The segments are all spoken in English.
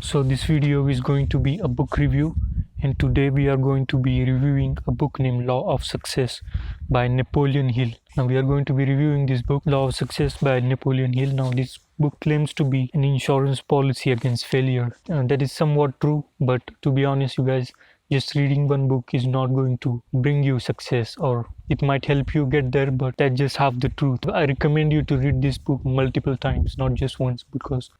So this video is going to be a book review, and today we are going to be reviewing a book named Law of Success by Napoleon Hill. Now we are going to be reviewing this book, Law of Success by Napoleon Hill. Now this book claims to be an insurance policy against failure. That is somewhat true, but to be honest, you guys, just reading one book is not going to bring you success, or it might help you get there, but that's just half the truth. I recommend you to read this book multiple times, not just once, because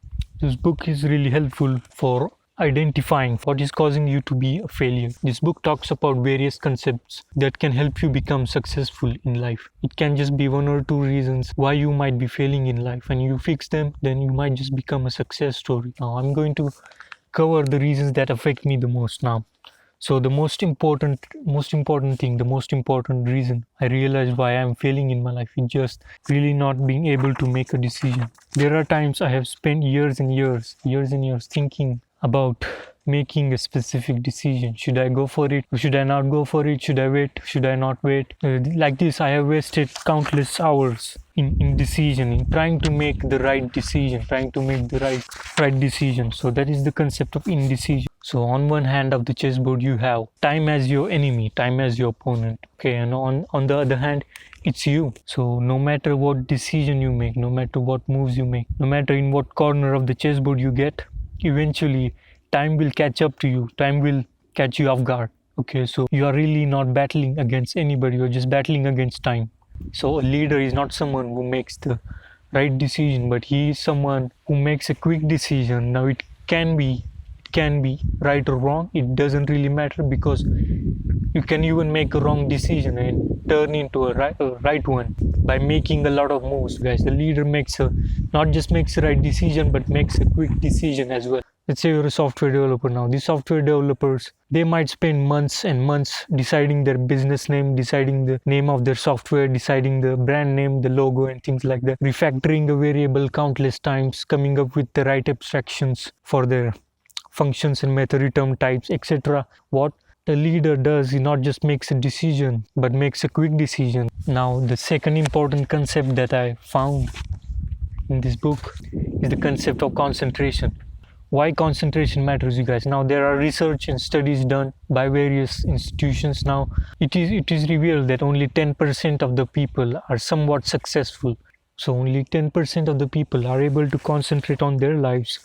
this book is really helpful for identifying what is causing you to be a failure. This book talks about various concepts that can help you become successful in life. It can just be one or two reasons why you might be failing in life, and you fix them, then you might just become a success story. Now I'm going to cover the reasons that affect me the most now. So the most important reason I realize why I'm failing in my life is just really not being able to make a decision. There are times I have spent years and years thinking about making a specific decision. Should I go for it? Should I not go for it? Should I wait? Should I not wait? Like this, I have wasted countless hours in decision, in trying to make the right decision, right decision. So that is the concept of indecision. So on one hand of the chessboard you have time as your enemy, time as your opponent. Okay, and on the other hand, it's you. So no matter what decision you make, no matter what moves you make, no matter in what corner of the chessboard you get, eventually time will catch up to you. Time will catch you off guard. Okay, so you are really not battling against anybody, you're just battling against time. So a leader is not someone who makes the right decision, but he is someone who makes a quick decision. Now it can be right or wrong, it doesn't really matter, because you can even make a wrong decision and turn into a right one by making a lot of moves, guys. The leader not just makes a right decision, but makes a quick decision as well. Let's say you're a software developer now. These software developers, they might spend months and months deciding their business name, deciding the name of their software, deciding the brand name, the logo, and things like that, refactoring a variable countless times, coming up with the right abstractions for their functions and method return types, etc. What the leader does, he not just makes a decision, but makes a quick decision. Now the second important concept that I found in this book is the concept of concentration. Why concentration matters, you guys. Now there are research and studies done by various institutions. Now it is revealed that only 10% of the people are somewhat successful. So only 10% of the people are able to concentrate on their lives,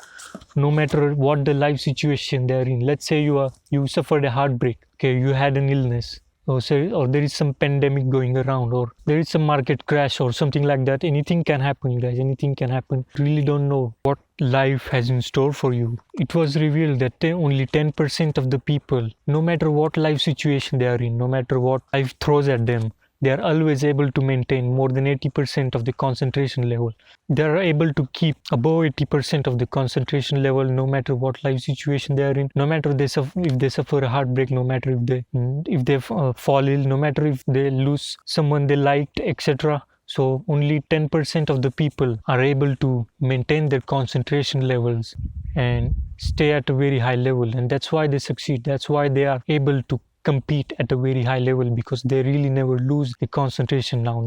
no matter what the life situation they're in. Let's say you suffered a heartbreak, okay, you had an illness, or there is some pandemic going around, or there is some market crash or something like that. Anything can happen, you guys, anything can happen. You really don't know what life has in store for you. It was revealed that only 10% of the people, no matter what life situation they are in, no matter what life throws at them, they are always able to maintain more than 80% of the concentration level. They are able to keep above 80% of the concentration level, no matter what life situation they are in, no matter if they suffer a heartbreak, no matter if they fall ill, no matter if they lose someone they liked, etc. So only 10% of the people are able to maintain their concentration levels and stay at a very high level, and that's why they succeed. That's why they are able to compete at a very high level, because they really never lose the concentration. Now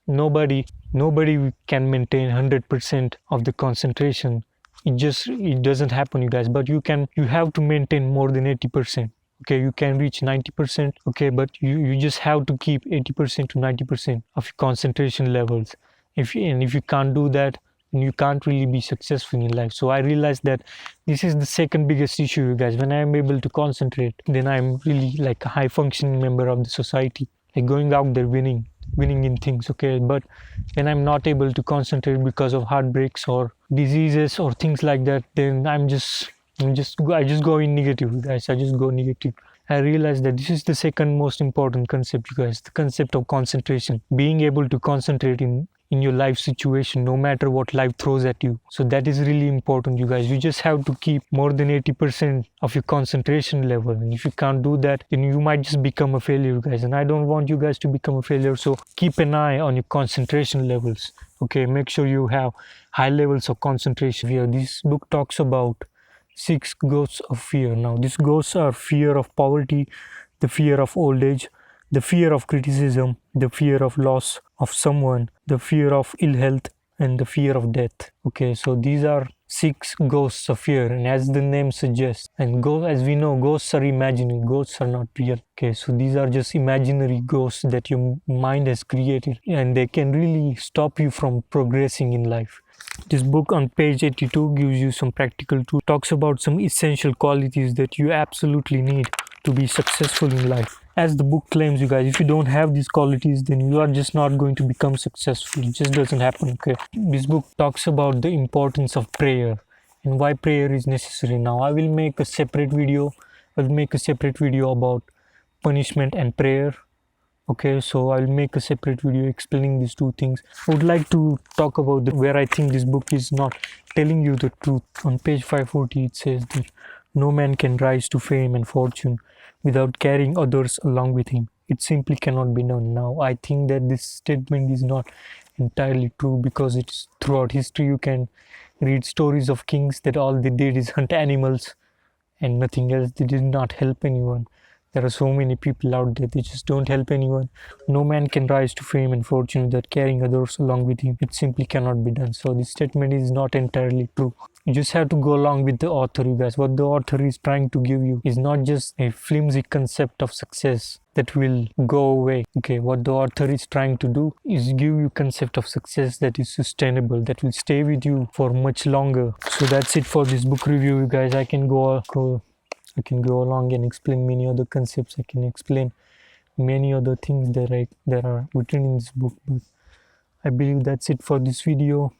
nobody can maintain 100% of the concentration. It doesn't happen, you guys. But you have to maintain more than 80%. Okay, you can reach 90%, okay, but you just have to keep 80% to 90% of your concentration levels. If you can't do that, you can't really be successful in life. So I realized that this is the second biggest issue, you guys. When I am able to concentrate, then I'm really like a high functioning member of the society, like going out there winning in things, okay. But when I'm not able to concentrate because of heartbreaks or diseases or things like that, then I just go in negative, guys. I just go negative. I realized that this is the second most important concept, you guys, the concept of concentration. Being able to concentrate in your life situation, no matter what life throws at you. So that is really important, you guys. You just have to keep more than 80% of your concentration level, and if you can't do that, then you might just become a failure, guys. And I don't want you guys to become a failure. So keep an eye on your concentration levels, okay. Make sure you have high levels of concentration. Here this book talks about 6 ghosts of fear. Now these ghosts are fear of poverty, the fear of old age, the fear of criticism, the fear of loss of someone, the fear of ill health, and the fear of death. Okay, so these are 6 ghosts of fear, and as the name suggests, and as we know, ghosts are imaginary, ghosts are not real. Okay, so these are just imaginary ghosts that your mind has created, and they can really stop you from progressing in life. This book on page 82 gives you some practical tools, talks about some essential qualities that you absolutely need to be successful in life. As the book claims, you guys, if you don't have these qualities, then you are just not going to become successful. It just doesn't happen. Okay, this book talks about the importance of prayer and why prayer is necessary. Now I will make a separate video. I'll make a separate video about punishment and prayer. Okay, so I'll make a separate video explaining these two things. I would like to talk about where I think this book is not telling you the truth. On page 540 it says that no man can rise to fame and fortune without carrying others along with him. It simply cannot be done. Now I think that this statement is not entirely true, because it's throughout history you can read stories of kings that all they did is hunt animals and nothing else. They did not help anyone. There are so many people out there, they just don't help anyone. No man can rise to fame and fortune without carrying others along with him. It simply cannot be done. So this statement is not entirely true. You just have to go along with the author, you guys. What the author is trying to give you is not just a flimsy concept of success that will go away. Okay, what the author is trying to do is give you concept of success that is sustainable, that will stay with you for much longer. So that's it for this book review, you guys. I can go along and explain many other concepts. I can explain many other things that are written in this book, but I believe that's it for this video.